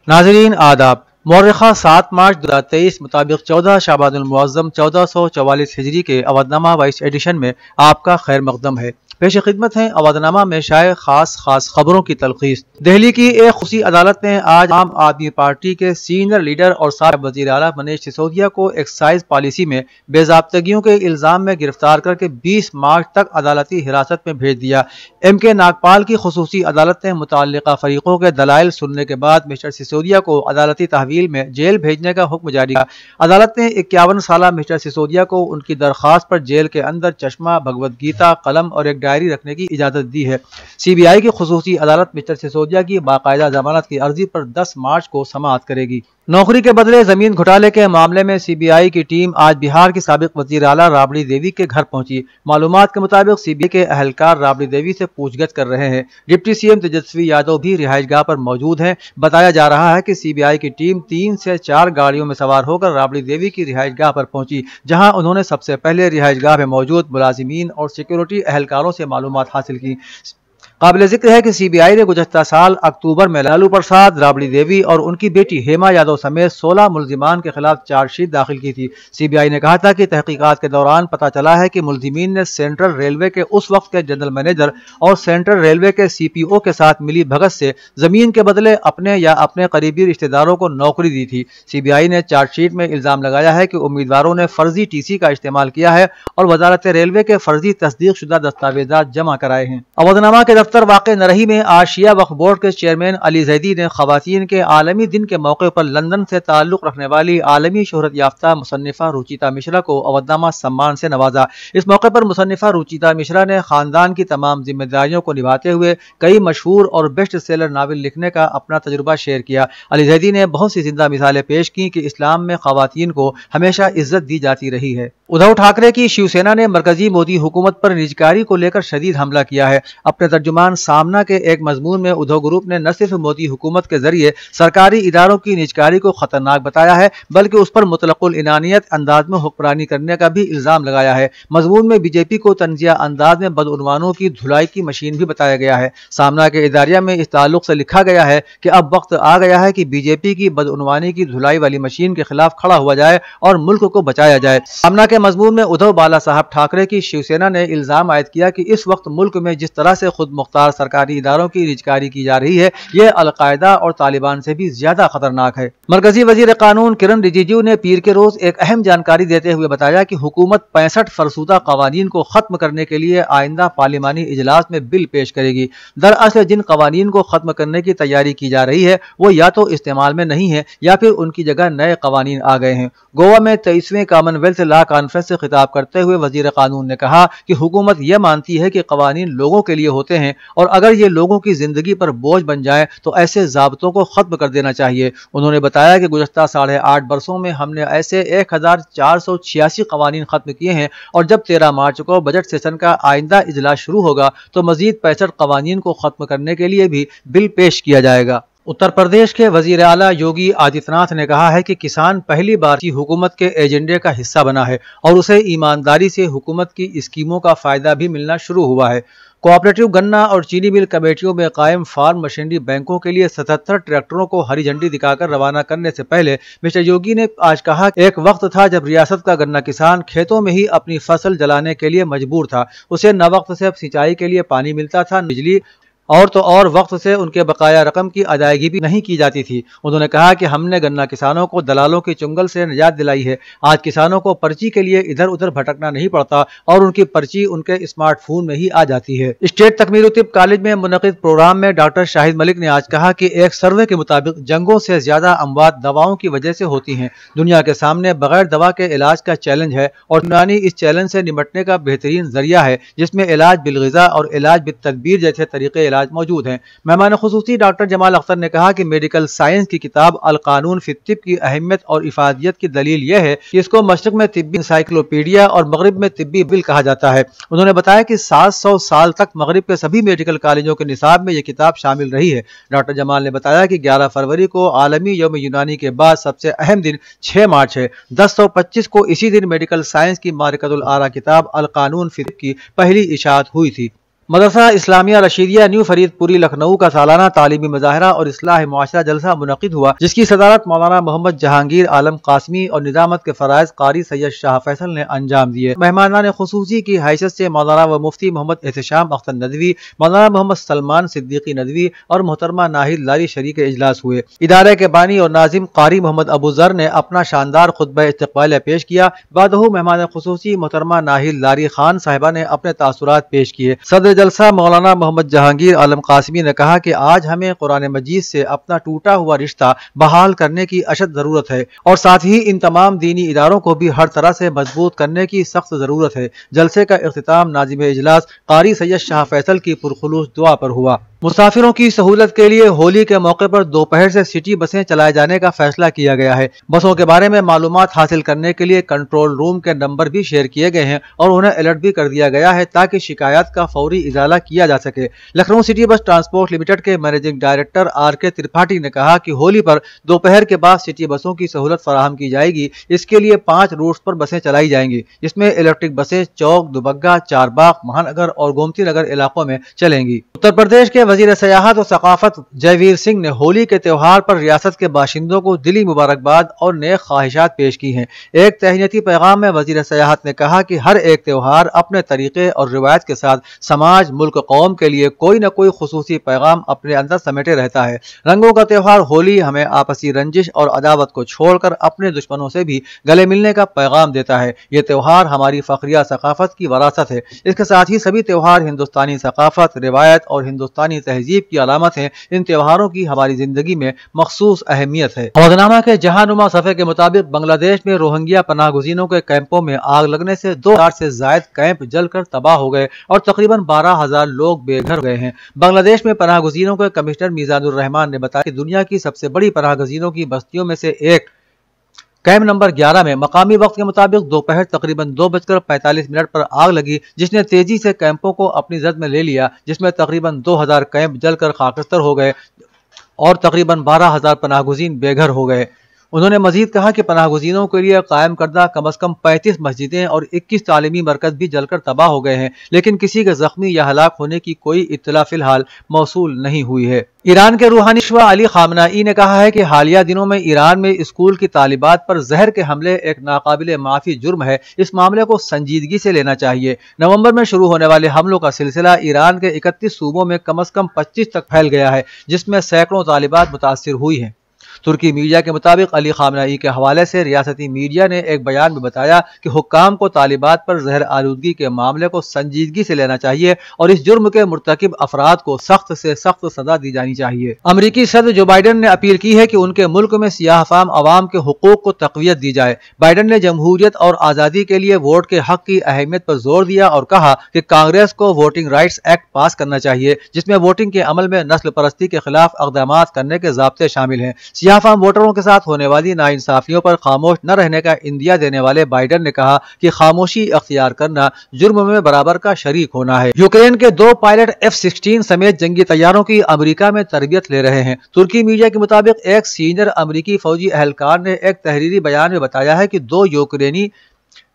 नाजरीन आदाब। मौरख़ा 7 मार्च 2023 मुताबिक 14 शाबान मुअज़्ज़म 1444 हिजरी के अवधनामा वाइस एडिशन में आपका खैर मक़दम है। पेश खिदमत है अवधनामा में शाये खास खबरों की तलखीस। दिल्ली की एक खुसी अदालत ने आज आम आदमी पार्टी के सीनियर लीडर और साबिक़ वज़ीर आला मनीष सिसोदिया को एक्साइज पॉलिसी में बेज़ाब्तगियों के इल्ज़ाम में गिरफ्तार करके 20 मार्च तक अदालती हिरासत में भेज दिया। MK नागपाल की खुसूसी अदालत ने मुतल्लिका फरीकों के दलाइल सुनने के बाद मिस्टर सिसोदिया को अदालती तहवील में जेल भेजने का हुक्म जारी किया। अदालत ने 51 साला मिस्टर सिसोदिया को उनकी दरख्वास्त पर जेल के अंदर चश्मा, भगवद गीता, कलम और एक डायरी रखने की इजाजत दी है। CBI की खुसूसी अदालत मिस्टर सिसोदिया की बाकायदा जमानत की अर्जी पर 10 मार्च को समाअत करेगी। नौकरी के बदले जमीन घोटाले के मामले में CBI की टीम आज बिहार की साबिक वजीर आला राबड़ी देवी के घर पहुंची। मालूमात के मुताबिक CBI के अहलकार राबड़ी देवी से पूछगछ कर रहे हैं। डिप्टी CM तेजस्वी यादव भी रिहाइशगाह पर मौजूद हैं। बताया जा रहा है कि CBI की टीम 3 से 4 गाड़ियों में सवार होकर राबड़ी देवी की रिहाइशगाह पर पहुंची, जहां उन्होंने सबसे पहले रिहाइशगाह में मौजूद मुलाजिमीन और सिक्योरिटी एहलकारों से मालूमात हासिल की। काबिल जिक्र है कि CBI ने गुज़श्ता साल अक्टूबर में लालू प्रसाद, राबड़ी देवी और उनकी बेटी हेमा यादव समेत 16 मुल्जिमान के खिलाफ चार्जशीट दाखिल की थी। CBI ने कहा था कि तहकीकात के दौरान पता चला है कि मुल्जिमीन ने सेंट्रल रेलवे के उस वक्त के जनरल मैनेजर और सेंट्रल रेलवे के CPO के साथ मिली भगत से जमीन के बदले अपने या अपने करीबी रिश्तेदारों को नौकरी दी थी। CBI ने चार्जशीट में इल्जाम लगाया है कि उम्मीदवारों ने फर्जी TC का इस्तेमाल किया है और वजारत रेलवे के फर्जी तस्दीक शुदा दस्तावेजात जमा कराए हैं। अवधनामा के दफ्तर वाक़े नरही में आज शिया वक्फ बोर्ड के चेयरमैन अली जैदी ने खवातीन के आलमी दिन के मौके पर लंदन से ताल्लुक रखने वाली आलमी शोहरत याफ्ता मुसन्निफा रुचिता मिश्रा को अवधनामा सम्मान से नवाजा। इस मौके पर मुसन्निफा रुचिता मिश्रा ने खानदान की तमाम जिम्मेदारियों को निभाते हुए कई मशहूर और बेस्ट सेलर नावल लिखने का अपना तजुर्बा शेयर किया। अली जैदी ने बहुत सी जिंदा मिसालें पेश की कि इस्लाम में खवातीन को हमेशा इज्जत दी जाती रही है। उद्धव ठाकरे की शिवसेना ने मरकजी मोदी हुकूमत पर निजकारी को लेकर शदीद हमला किया है। अपने तर्जुमान सामना के एक मजमून में उद्धव ग्रुप ने न सिर्फ मोदी हुकूमत के जरिए सरकारी इदारों की निजकारी को खतरनाक बताया है, बल्कि उस पर मुतलकुल इनानियत अंदाज में हुक्मरानी करने का भी इल्जाम लगाया है। मजमून में BJP को तंजिया अंदाज में बदउनवानों की धुलाई की मशीन भी बताया गया है। सामना के इदारिया में इस ताल्लुक से लिखा गया है कि अब वक्त आ गया है कि BJP की बदउनवानी की धुलाई वाली मशीन के खिलाफ खड़ा हुआ जाए और मुल्क को बचाया जाए। सामना के मजमून में उद्धव बाला साहब ठाकरे की शिवसेना ने इल्जाम आयद किया कि इस वक्त मुल्क में जिस तरह से खुद मुख्तार सरकारी इदारों की निजकारी की जा रही है, यह अलकायदा और तालिबान से भी ज्यादा खतरनाक है। मरकजी वजीर कानून किरण रिजिजू ने पीर के रोज एक अहम जानकारी देते हुए बताया कि हुकूमत 65 फरसूदा कवानीन को खत्म करने के लिए आइंदा पार्लिमानी इजलास में बिल पेश करेगी। दरअसल जिन कवानीन को खत्म करने की तैयारी की जा रही है वो या तो इस्तेमाल में नहीं है या फिर उनकी जगह नए कवानीन आ गए हैं। गोवा में 23वें कॉमनवेल्थ लॉ कॉन्फ्रेंस से खिताब करते हुए वजीर कानून ने कहा कि हुकूमत यह मानती है कि कवानीन लोगों के लिए होते हैं और अगर ये लोगों की जिंदगी पर बोझ बन जाए तो ऐसे ज़ाब्तों को खत्म कर देना चाहिए। उन्होंने बताया कि गुज़श्ता 8.5 बरसों में हमने ऐसे 1486 कवानीन खत्म किए हैं और जब 13 मार्च को बजट सेशन का आइंदा इजलास शुरू होगा तो मजीद 65 कवानीन को खत्म करने के लिए भी बिल पेश किया जाएगा। उत्तर प्रदेश के वजीर आला योगी आदित्यनाथ ने कहा है कि किसान पहली बार की हुकूमत के एजेंडे का हिस्सा बना है और उसे ईमानदारी से हुकूमत की स्कीमों का फायदा भी मिलना शुरू हुआ है। कोऑपरेटिव गन्ना और चीनी मिल कमेटियों में कायम फार्म मशीनरी बैंकों के लिए 77 ट्रैक्टरों को हरी झंडी दिखाकर रवाना करने से पहले मिस्टर योगी ने आज कहा कि एक वक्त था जब रियासत का गन्ना किसान खेतों में ही अपनी फसल जलाने के लिए मजबूर था। उसे न वक्त से सिंचाई के लिए पानी मिलता था, बिजली और तो और वक्त से उनके बकाया रकम की अदायगी भी नहीं की जाती थी। उन्होंने कहा कि हमने गन्ना किसानों को दलालों की चुंगल से निजात दिलाई है। आज किसानों को पर्ची के लिए इधर उधर भटकना नहीं पड़ता और उनकी पर्ची उनके स्मार्टफोन में ही आ जाती है। स्टेट तकमील तिब कॉलेज में मुनक़िद प्रोग्राम में डॉक्टर शाहिद मलिक ने आज कहा कि एक सर्वे के मुताबिक जंगों से ज्यादा अमवात दवाओं की वजह से होती हैं। दुनिया के सामने बगैर दवा के इलाज का चैलेंज है और यूनानी इस चैलेंज से निपटने का बेहतरीन जरिया है, जिसमें इलाज बिलग़िज़ा और इलाज बित्तदबीर जैसे तरीके इलाज मौजूद हैं। मेहमान खुसूसी डॉक्टर जमाल अख्तर ने कहा कि मेडिकल साइंस की किताब अल कानून फी तिब की अहमियत और इफादियत की दलील यह है कि इसको मशरक में तिब्बी इंसाइक्लोपीडिया और मगरिब में तिब्बी बिल कहा जाता है। उन्होंने बताया कि 700 साल तक मगरिब के सभी मेडिकल कॉलेजों के निसाब में यह किताब शामिल रही है। डॉक्टर जमाल ने बताया कि 11 फरवरी को आलमी यौम यूनानी के बाद सबसे अहम दिन 6 मार्च है। 1025 को इसी दिन मेडिकल साइंस की मारिकतुल आरा किताब अल कानून फी तिब की पहली इशाअत हुई थी। मदरसा इस्लामिया रशीदिया न्यू फरीदपुरी लखनऊ का सालाना तालीमी मुजाहरा और इस्लाह मुआशरा जलसा मुनक़िद हुआ, जिसकी सदारत मौलाना मोहम्मद जहांगीर आलम कासमी और निजामत के फराइज कारी सैयद शाह फैसल ने अंजाम दिए। मेहमानान खुसूसी की हैसियत से मौलाना व मुफ्ती मोहम्मद एहतशाम अख्तर नदवी, मौलाना मोहम्मद सलमान सिद्दीकी नदवी और मोहतरमा नाहिद लारी शरीक इजलास हुए। इदारे के बानी और नाजिम कारी मोहम्मद अबू जर ने अपना शानदार खुतबा इस्तक़बालिया पेश किया। बादहू मेहमान खुसूसी मोहतरमा नाहिद लारी खान साहिबा ने अपने तासुरात पेश किए। सदर जलसा मौलाना मोहम्मद जहांगीर आलम कासमी ने कहा कि आज हमें कुरान मजीद से अपना टूटा हुआ रिश्ता बहाल करने की अशद जरूरत है और साथ ही इन तमाम दीनी इदारों को भी हर तरह से मजबूत करने की सख्त जरूरत है। जलसे का इख्तिताम नाजिम इजलास कारी सैयद शाह फैसल की पुरखुलूस दुआ पर हुआ। मुसाफिरों की सहूलत के लिए होली के मौके पर दोपहर से सिटी बसें चलाए जाने का फैसला किया गया है। बसों के बारे में मालूमात हासिल करने के लिए कंट्रोल रूम के नंबर भी शेयर किए गए हैं और उन्हें अलर्ट भी कर दिया गया है ताकि शिकायत का फौरी इजाला किया जा सके। Lucknow city bus transport limited के मैनेजिंग डायरेक्टर RK त्रिपाठी ने कहा कि होली पर दोपहर के बाद सिटी बसों की सहूलत फराहम की जाएगी। इसके लिए 5 रूट्स पर बसें चलाई जाएंगी, जिसमें इलेक्ट्रिक बसें चौक, दुबग्गा, चारबाग, महानगर और गोमती नगर इलाकों में चलेंगी। उत्तर प्रदेश के वजीर सयाहत और सकाफत जयवीर सिंह ने होली के त्योहार पर रियासत के बाशिंदों को दिली मुबारकबाद और नेक ख्वाहिशात पेश की हैं। एक तहनीती पैगाम में वजीर सयाहत ने कहा कि हर एक त्योहार अपने तरीके और रिवायत के साथ समाज, मुल्क, कौम के लिए कोई न कोई खुसूसी पैगाम अपने अंदर समेटे रहता है। रंगों का त्योहार होली हमें आपसी रंजिश और अदावत को छोड़कर अपने दुश्मनों से भी गले मिलने का पैगाम देता है। ये त्योहार हमारी फखरिया सकाफत की वरासत है। इसके साथ ही सभी त्योहार हिंदुस्तानी सकाफत, रिवायत और हिंदुस्तानी तहजीब की अलामत है। इन त्योहारों की हमारी जिंदगी में मखसूस अहमियत है। अवधनामा के जहानुमा सफ़े के मुताबिक बांग्लादेश में रोहिंग्या पनाहगुज़ीनों के कैंपों में आग लगने से 2000 से जायद कैंप जलकर तबाह हो गए और तकरीबन 12,000 लोग बेघर हो गए हैं। बांग्लादेश में पनाहगुज़ीनों के कमिश्नर मीज़ानुर रहमान ने बताया कि दुनिया की सबसे बड़ी पनाहगुज़ीनों की बस्तियों में से एक कैंप नंबर 11 में मकामी वक्त के मुताबिक दोपहर तकरीबन 2:45 पर आग लगी, जिसने तेजी से कैंपों को अपनी जद में ले लिया, जिसमें तकरीबन 2000 कैंप जलकर खाकस्तर हो गए और तकरीबन 12,000 पनाहगुज़ीन बेघर हो गए। उन्होंने मजीद कहा कि पनाहगुज़ीनों के लिए कायम करदा कम अज़ कम 35 मस्जिदें और 21 तालीमी मरकज़ भी जलकर तबाह हो गए हैं, लेकिन किसी के जख्मी या हलाक होने की कोई इत्तला फिलहाल मौसूल नहीं हुई है। ईरान के रूहानी शवा अली खामनाई ने कहा है कि हालिया दिनों में ईरान में स्कूल की तालिबात पर जहर के हमले एक नाकाबिले माफी जुर्म है। इस मामले को संजीदगी से लेना चाहिए। नवंबर में शुरू होने वाले हमलों का सिलसिला ईरान के 31 सूबों में कम अज़ कम 25 तक फैल गया है, जिसमें सैकड़ों तालिबात मुतासिर हुई हैं। तुर्की मीडिया के मुताबिक अली खामनाई के हवाले से रियासती मीडिया ने एक बयान में बताया कि हुक्काम को तालिबात पर जहर आलूदगी के मामले को संजीदगी से लेना चाहिए और इस जुर्म के मुर्तकिब अफराद को सख्त से सख्त सजा दी जानी चाहिए। अमरीकी सदर जो बाइडन ने अपील की है कि उनके मुल्क में सियाहफाम अवाम के हुकूक को तक़वियत दी जाए। बाइडन ने जमहूरियत और आज़ादी के लिए वोट के हक की अहमियत पर जोर दिया और कहा कि कांग्रेस को वोटिंग राइट्स एक्ट पास करना चाहिए, जिसमें वोटिंग के अमल में नस्ल परस्ती के खिलाफ इक़दामात करने के ज़ाब्ते शामिल हैं। सियाहफाम वोटरों के साथ होने वाली नाइंसाफियों पर खामोश न रहने का इंदिया देने वाले बाइडन ने कहा कि खामोशी अख्तियार करना जुर्म में बराबर का शरीक होना है। यूक्रेन के 2 पायलट F-16 समेत जंगी तैयारों की अमेरिका में तरबियत ले रहे हैं। तुर्की मीडिया के मुताबिक एक सीनियर अमेरिकी फौजी अहलकार ने एक तहरीरी बयान में बताया है कि 2 यूक्रेनी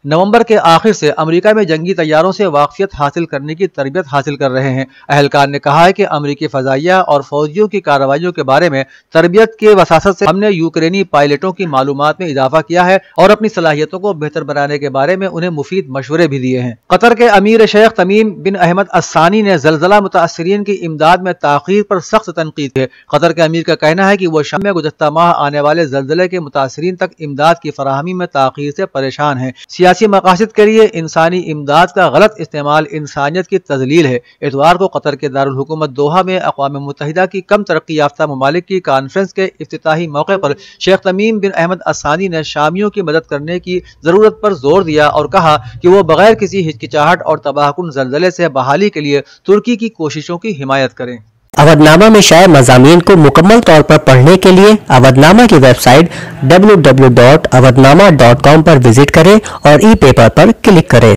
नवंबर के आखिर से अमेरिका में जंगी तैयारों से वाकफियत हासिल करने की तरबियत हासिल कर रहे हैं। अहलकार ने कहा है कि अमेरिकी फजाइया और फौजियों की कार्रवाइयों के बारे में तरबियत के वसासत से हमने यूक्रेनी पायलटों की मालूमात में इजाफा किया है और अपनी सलाहियतों को बेहतर बनाने के बारे में उन्हें मुफीद मशवरे भी दिए हैं। कतर के अमीर शेख तमीम बिन अहमद अस्सानी ने जलजला मुतासरीन की इमदाद में ताखीर पर सख्त तनकीद की। कतर के अमीर का कहना है कि वो शाम में गुज़श्ता माह आने वाले जलजले के मुतासरीन तक इमदाद की फराहमी में ताखीर से परेशान है। सियासी मकासद के लिए इंसानी इमदाद का गलत इस्तेमाल इंसानियत की तजलील है। इतवार को कतर के दारुल हुकूमत दोहा में अक़वाम मुत्तहिदा की कम तरक्की याफ्ता ममालिक की कॉन्फ्रेंस के इफ्तिताही मौके पर शेख तमीम बिन अहमद अस्सानी ने शामियों की मदद करने की जरूरत पर जोर दिया और कहा कि वो बगैर किसी हिचकिचाहट और तबाहकुन जलजले से बहाली के लिए तुर्की की कोशिशों की हिमायत करें। अवधनामा में शाये मज़ामीन को मुकम्मल तौर पर पढ़ने के लिए अवधनामा की वेबसाइट www.awadhnama.com पर विजिट करें और ई पेपर पर क्लिक करें।